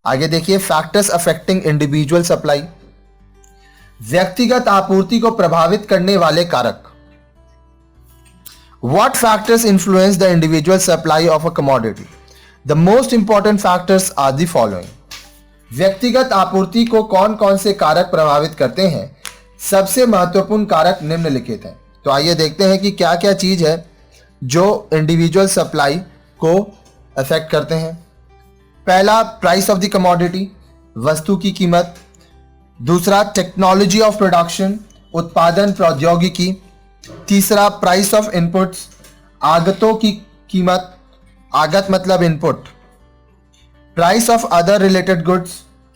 आगे देखिए, factors affecting individual supply, व्यक्तिगत आपूर्ति को प्रभावित करने वाले कारक। What factors influence the individual supply of a commodity? The most important factors are the following. व्यक्तिगत आपूर्ति को कौन कौन से कारक प्रभावित करते हैं? सबसे महत्वपूर्ण कारक निम्नलिखित हैं। तो आइए देखते हैं कि क्या क्या चीज है जो इंडिविजुअल सप्लाई को अफेक्ट करते हैं। पहला, प्राइस ऑफ द कमोडिटी, वस्तु की कीमत। दूसरा, टेक्नोलॉजी ऑफ प्रोडक्शन, उत्पादन प्रौद्योगिकी। तीसरा, प्राइस ऑफ इनपुट्स, आगतों की कीमत, आगत मतलब input. Price of other related goods,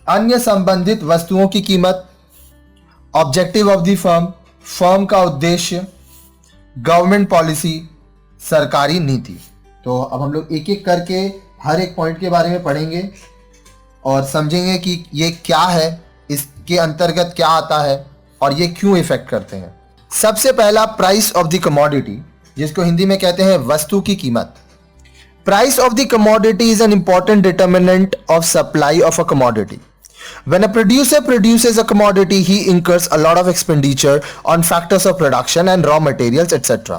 अन्य संबंधित वस्तुओं की कीमत। Objective of the firm, firm का उद्देश्य। गवर्नमेंट पॉलिसी, सरकारी नीति। तो अब हम लोग एक एक करके हर एक पॉइंट के बारे में पढ़ेंगे और समझेंगे कि ये क्या है, इसके अंतर्गत क्या आता है और ये क्यों इफेक्ट करते हैं। सबसे पहला, प्राइस ऑफ द कमोडिटी, जिसको हिंदी में कहते हैं वस्तु की कीमत। Price of the commodity is an important determinant of supply of a commodity. When a producer produces a commodity, he incurs a lot of expenditure on factors of production and raw materials, etc.,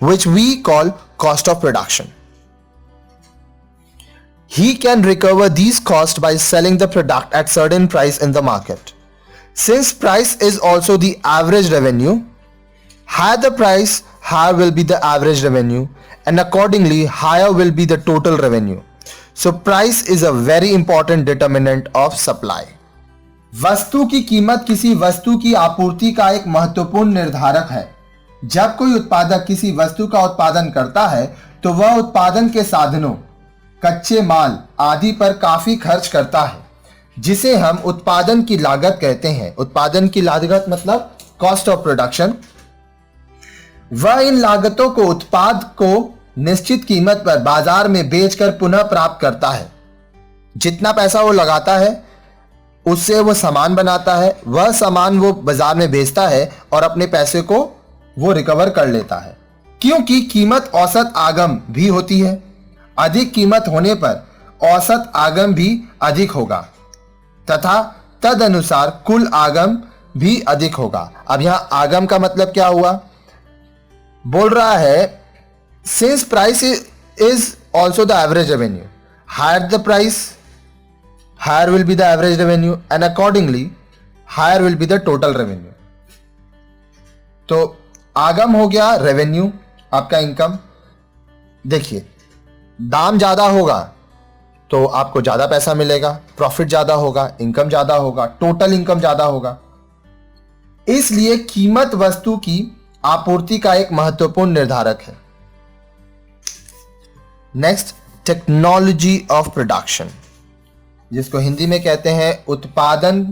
which we call cost of production. He can recover these costs by selling the product at certain price in the market. Since price is also the average revenue, higher the price, higher will be the average revenue, and accordingly higher will be the total revenue. So price is a very important determinant of supply. वस्तु की कीमत किसी वस्तु की आपूर्ति का एक महत्वपूर्ण निर्धारक है। जब कोई उत्पादक किसी वस्तु का उत्पादन करता है तो वह उत्पादन के साधनों, कच्चे माल आदि पर काफी खर्च करता है, जिसे हम उत्पादन की लागत कहते हैं। उत्पादन की लागत मतलब कॉस्ट ऑफ प्रोडक्शन। वह इन लागतों को उत्पाद को निश्चित कीमत पर बाजार में बेचकर पुनः प्राप्त करता है। जितना पैसा वो लगाता है उससे वो सामान बनाता है, वह सामान वो बाजार में बेचता है और अपने पैसे को वो रिकवर कर लेता है। क्योंकि कीमत औसत आगम भी होती है, अधिक कीमत होने पर औसत आगम भी अधिक होगा तथा तदनुसार कुल आगम भी अधिक होगा। अब यहां आगम का मतलब क्या हुआ? बोल रहा है since price is also the average revenue, higher the price, higher will be the average revenue, and accordingly higher will be the total revenue. तो आगम हो गया रेवेन्यू, आपका इनकम। देखिए, दाम ज्यादा होगा तो आपको ज्यादा पैसा मिलेगा, प्रॉफिट ज्यादा होगा, इनकम ज्यादा होगा, टोटल इनकम ज्यादा होगा। इसलिए कीमत वस्तु की आपूर्ति का एक महत्वपूर्ण निर्धारक है। नेक्स्ट, टेक्नोलॉजी ऑफ प्रोडक्शन, जिसको हिंदी में कहते हैं उत्पादन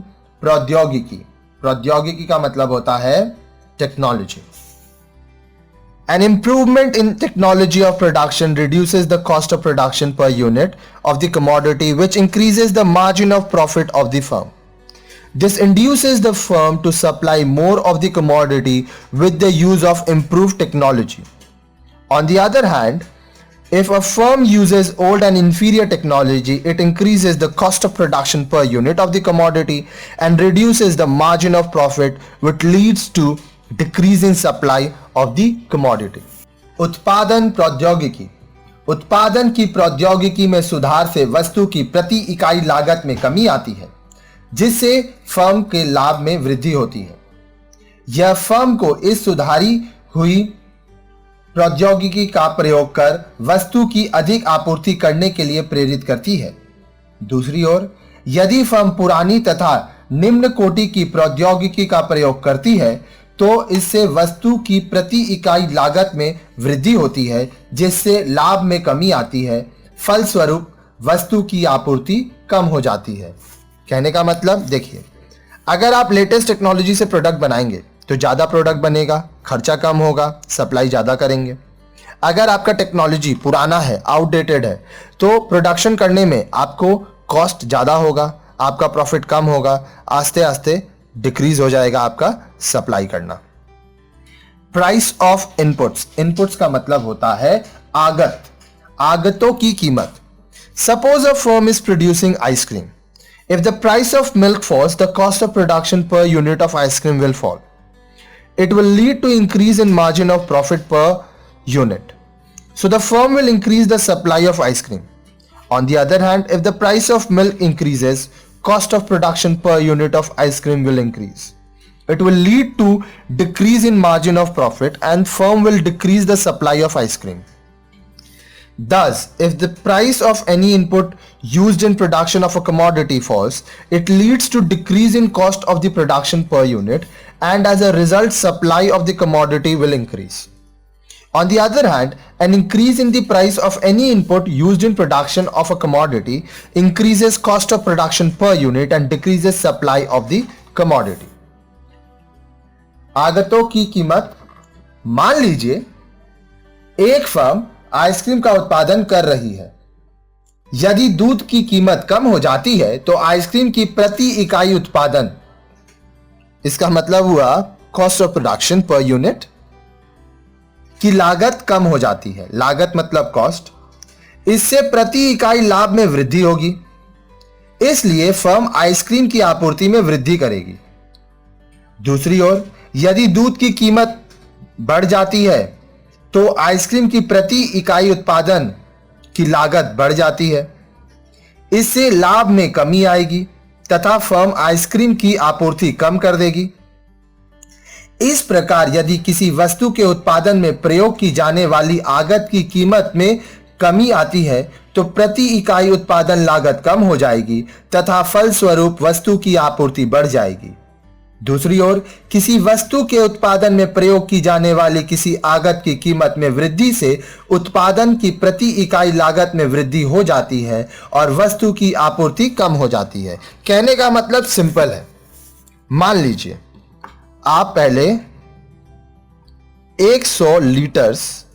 प्रौद्योगिकी। प्रौद्योगिकी का मतलब होता है technology. An improvement in technology of production reduces the cost of production per unit of the commodity, which increases the margin of profit of the firm. This induces the firm to supply more of the commodity with the use of improved technology. On the other hand, if a firm uses old and inferior technology, it increases the cost of production per unit of the commodity and reduces the margin of profit, which leads to decrease in supply of the commodity. उत्पादन प्रौद्योगिकी, उत्पादन की प्रौद्योगिकी में सुधार से वस्तु की प्रति इकाई लागत में कमी आती है, जिससे फर्म के लाभ में वृद्धि होती है। यह फर्म को इस सुधारी हुई प्रौद्योगिकी का प्रयोग कर वस्तु की अधिक आपूर्ति करने के लिए प्रेरित करती है। दूसरी ओर, यदि फर्म पुरानी तथा निम्न कोटि की प्रौद्योगिकी का प्रयोग करती है तो इससे वस्तु की प्रति इकाई लागत में वृद्धि होती है, जिससे लाभ में कमी आती है। फलस्वरूप वस्तु की आपूर्ति कम हो जाती है। कहने का मतलब, देखिए, अगर आप लेटेस्ट टेक्नोलॉजी से प्रोडक्ट बनाएंगे तो ज़्यादा प्रोडक्ट बनेगा, खर्चा कम होगा, सप्लाई ज़्यादा करेंगे। अगर आपका टेक्नोलॉजी पुराना है, आउटडेटेड है, तो प्रोडक्शन करने में आपको कॉस्ट ज़्यादा होगा, आपका प्रॉफिट कम होगा, आस्ते आस्ते डिक्रीज हो जाएगा आपका सप्लाई करना। प्राइस ऑफ इनपुट्स, इनपुट्स का मतलब होता है आगत, आगतों की कीमत। Suppose a firm is producing ice cream If the price of milk falls, the cost of production per unit of ice cream will fall. It will lead to increase in margin of profit per unit. So the firm will increase the supply of ice cream. On the other hand, if the price of milk increases, cost of production per unit of ice cream will increase. It will lead to decrease in margin of profit and firm will decrease the supply of ice cream. Thus, if the price of any input used in production of a commodity falls, it leads to decrease in cost of the production per unit, and as a result, supply of the commodity will increase. On the other hand, an increase in the price of any input used in production of a commodity increases cost of production per unit and decreases supply of the commodity. आगतों की कीमत, मान लीजिए एक firm ice cream का उत्पादन कर रही है। यदि दूध की कीमत कम हो जाती है तो आइसक्रीम की प्रति इकाई उत्पादन, इसका मतलब हुआ cost of production per unit की लागत कम हो जाती है। लागत मतलब कॉस्ट। इससे प्रति इकाई लाभ में वृद्धि होगी, इसलिए फर्म आइसक्रीम की आपूर्ति में वृद्धि करेगी। दूसरी ओर यदि दूध की कीमत बढ़ जाती है तो आइसक्रीम की प्रति इकाई उत्पादन की लागत बढ़ जाती है। इससे लाभ में कमी आएगी तथा फर्म आइसक्रीम की आपूर्ति कम कर देगी। इस प्रकार यदि किसी वस्तु के उत्पादन में प्रयोग की जाने वाली आगत की कीमत में कमी आती है तो प्रति इकाई उत्पादन लागत कम हो जाएगी तथा फलस्वरूप वस्तु की आपूर्ति बढ़ जाएगी। दूसरी ओर किसी वस्तु के उत्पादन में प्रयोग की जाने वाली किसी आगत की कीमत में वृद्धि से उत्पादन की प्रति इकाई लागत में वृद्धि हो जाती है और वस्तु की आपूर्ति कम हो जाती है। कहने का मतलब सिंपल है। मान लीजिए आप पहले 100 लीटर्स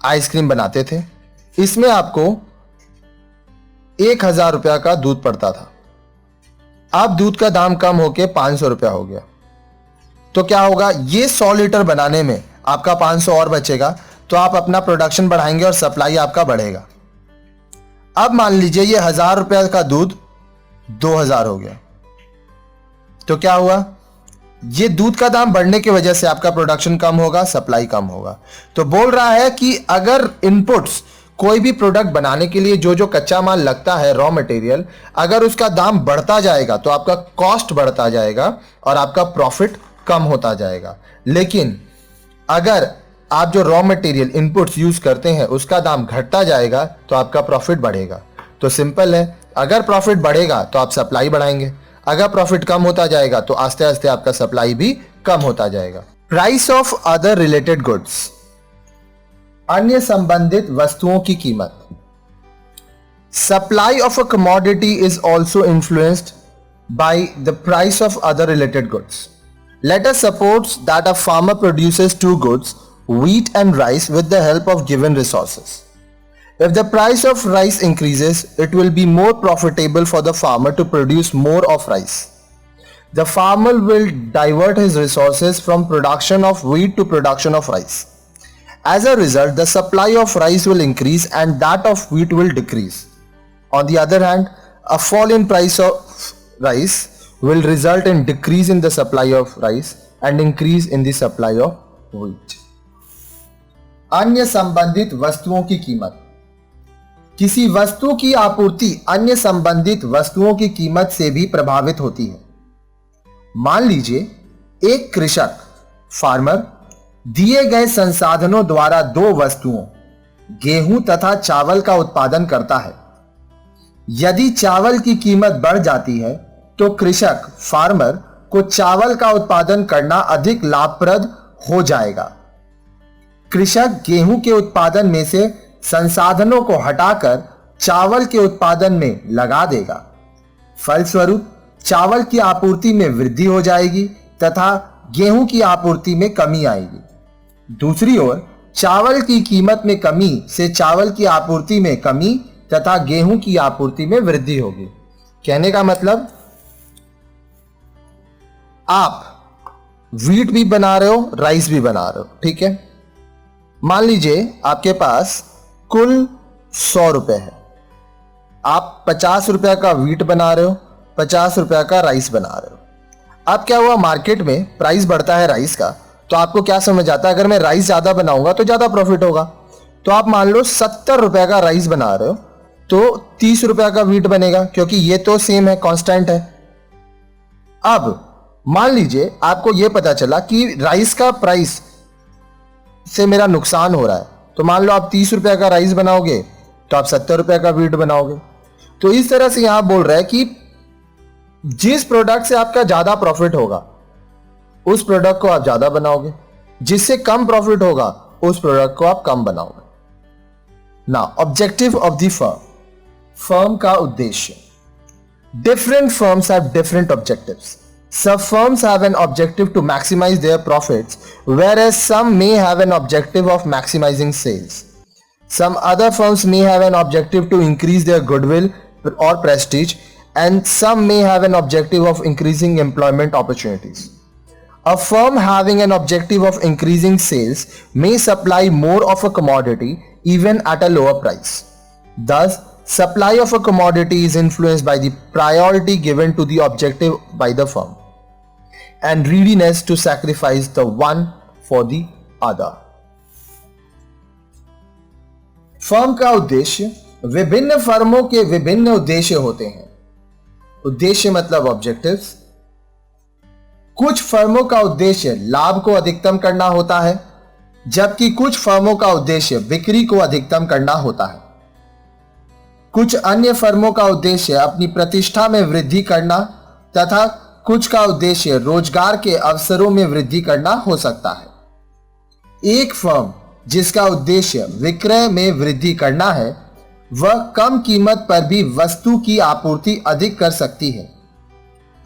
आइसक्रीम बनाते थे, इसमें आपको 1000 रुपया का दूध पड़ता था। अब दूध का दाम कम होके 500 रुपया हो गया, तो क्या होगा, ये 100 लीटर बनाने में आपका 500 और बचेगा, तो आप अपना प्रोडक्शन बढ़ाएंगे और सप्लाई आपका बढ़ेगा। अब मान लीजिए ये 1000 रुपया का दूध 2000 हो गया, तो क्या हुआ, ये दूध का दाम बढ़ने की वजह से आपका प्रोडक्शन कम होगा, सप्लाई कम होगा। तो बोल रहा है कि अगर इनपुट्स, कोई भी प्रोडक्ट बनाने के लिए जो जो कच्चा माल लगता है, रॉ मटेरियल, अगर उसका दाम बढ़ता जाएगा तो आपका कॉस्ट बढ़ता जाएगा और आपका प्रॉफिट कम होता जाएगा। लेकिन अगर आप जो रॉ मटेरियल इनपुट्स यूज करते हैं उसका दाम घटता जाएगा तो आपका प्रॉफिट बढ़ेगा। तो सिंपल है, अगर प्रॉफिट बढ़ेगा तो आप सप्लाई बढ़ाएंगे, अगर प्रॉफिट कम होता जाएगा तो आस्ते आस्ते आपका सप्लाई भी कम होता जाएगा। Price of other related goods, अन्य संबंधित वस्तुओं की कीमत। Supply of a commodity is also influenced by the price of other related goods. Let us suppose that a farmer produces 2 goods, wheat and rice, with the help of given resources. If the price of rice increases, it will be more profitable for the farmer to produce more of rice. The farmer will divert his resources from production of wheat to production of rice. As a result, the supply of rice will increase and that of wheat will decrease. On the other hand, a fall in price of rice will result in decrease in the supply of rice and increase in the supply of wheat. अन्य संबंधित वस्तुओं की कीमत। किसी वस्तु की आपूर्ति अन्य संबंधित वस्तुओं की कीमत से भी प्रभावित होती है। मान लीजिए एक कृषक, फार्मर, दिए गए संसाधनों द्वारा 2 वस्तुओं, गेहूं तथा चावल का उत्पादन करता है। यदि चावल की कीमत बढ़ जाती है तो कृषक, फार्मर को चावल का उत्पादन करना अधिक लाभप्रद हो जाएगा। कृषक गेहूं के उत्पादन में से संसाधनों को हटाकर चावल के उत्पादन में लगा देगा। फलस्वरूप चावल की आपूर्ति में वृद्धि हो जाएगी तथा गेहूं की आपूर्ति में कमी आएगी। दूसरी ओर चावल की कीमत में कमी से चावल की आपूर्ति में कमी तथा गेहूं की आपूर्ति में वृद्धि होगी। कहने का मतलब, आप व्हीट भी बना रहे हो, राइस भी बना रहे हो, ठीक है। मान लीजिए आपके पास कुल 100 रुपए है। आप 50 रुपया का व्हीट बना रहे हो, 50 रुपया का राइस बना रहे हो। अब क्या हुआ, मार्केट में प्राइस बढ़ता है राइस का, तो आपको क्या समझ आता है, अगर मैं राइस ज्यादा बनाऊंगा तो ज्यादा प्रॉफिट होगा। तो आप मान लो 70 रुपए का राइस बना रहे हो तो 30 रुपया का व्हीट बनेगा, क्योंकि ये तो सेम है, कांस्टेंट है। अब मान लीजिए आपको यह पता चला कि राइस का प्राइस से मेरा नुकसान हो रहा है, तो मान लो आप 30 रुपया का राइस बनाओगे तो आप 70 रुपया का व्हीट बनाओगे। तो इस तरह से यहां बोल रहा है कि जिस प्रोडक्ट से आपका ज्यादा प्रॉफिट होगा उस प्रोडक्ट को आप ज्यादा बनाओगे, जिससे कम प्रॉफिट होगा उस प्रोडक्ट को आप कम बनाओगे। Now objective of the firm, firm का उद्देश्य। Different firms have different objectives. Some firms have an objective to maximize their profits, whereas some may have an objective of maximizing sales. Some other firms may have an objective to increase their goodwill or prestige, and some may have an objective of increasing employment opportunities. A firm having an objective of increasing sales may supply more of a commodity even at a lower price. Thus, supply of a commodity is influenced by the priority given to the objective by the firm and readiness to sacrifice the one for the other. Firm का उद्देश्य। विभिन्न फर्मों के विभिन्न उद्देश्य होते हैं। उद्देश्य मतलब ऑब्जेक्टिव्स। कुछ फर्मों का उद्देश्य लाभ को अधिकतम करना होता है, जबकि कुछ फर्मों का उद्देश्य बिक्री को अधिकतम करना होता है। कुछ अन्य फर्मों का उद्देश्य अपनी प्रतिष्ठा में वृद्धि करना तथा कुछ का उद्देश्य रोजगार के अवसरों में वृद्धि करना हो सकता है। एक फर्म जिसका उद्देश्य विक्रय में वृद्धि करना है, वह कम कीमत पर भी वस्तु की आपूर्ति अधिक कर सकती है।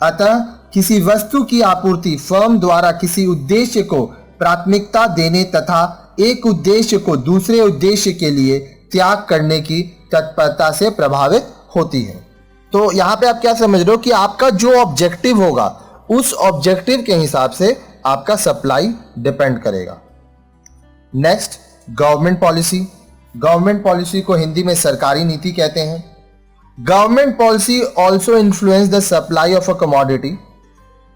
अतः किसी वस्तु की आपूर्ति फर्म द्वारा किसी उद्देश्य को प्राथमिकता देने तथा एक उद्देश्य को दूसरे उद्देश्य के लिए त्याग करने की तत्परता से प्रभावित होती है। तो यहां पे आप क्या समझ रहे हो कि आपका जो ऑब्जेक्टिव होगा उस ऑब्जेक्टिव के हिसाब से आपका सप्लाई डिपेंड करेगा। Next, government policy. Government policy को हिंदी में सरकारी नीति कहते हैं। Government policy also influence the supply of a commodity.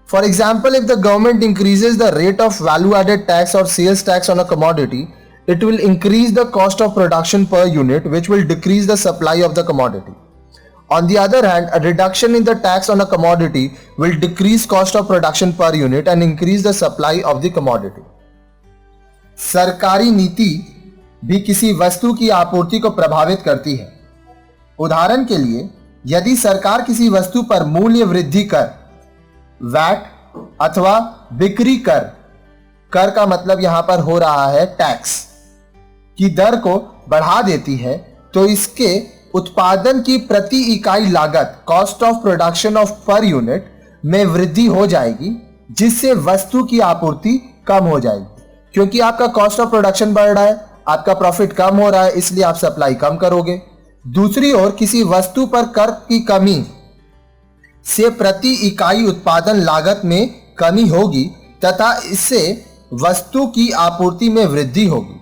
For example, if the government increases the rate of value added tax और sales tax on a commodity, it will increase the cost of production per unit, which will decrease the supply of the commodity. On the other hand, a reduction in the tax on a commodity will decrease cost of production per unit and increase the supply of the commodity. सरकारी नीति भी किसी वस्तु की आपूर्ति को प्रभावित करती है। उदाहरण के लिए, यदि सरकार किसी वस्तु पर मूल्य वृद्धि कर, वैट अथवा बिक्री कर, कर का मतलब यहां पर हो रहा है टैक्स, की दर को बढ़ा देती है, तो इसके उत्पादन की प्रति इकाई लागत, cost of production of per unit में वृद्धि हो जाएगी, जिससे वस्तु की आपूर्ति कम हो जाएगी। क्योंकि आपका कॉस्ट ऑफ प्रोडक्शन बढ़ रहा है, आपका प्रॉफिट कम हो रहा है, इसलिए आप सप्लाई कम करोगे। दूसरी ओर किसी वस्तु पर कर की कमी से प्रति इकाई उत्पादन लागत में कमी होगी तथा इससे वस्तु की आपूर्ति में वृद्धि होगी।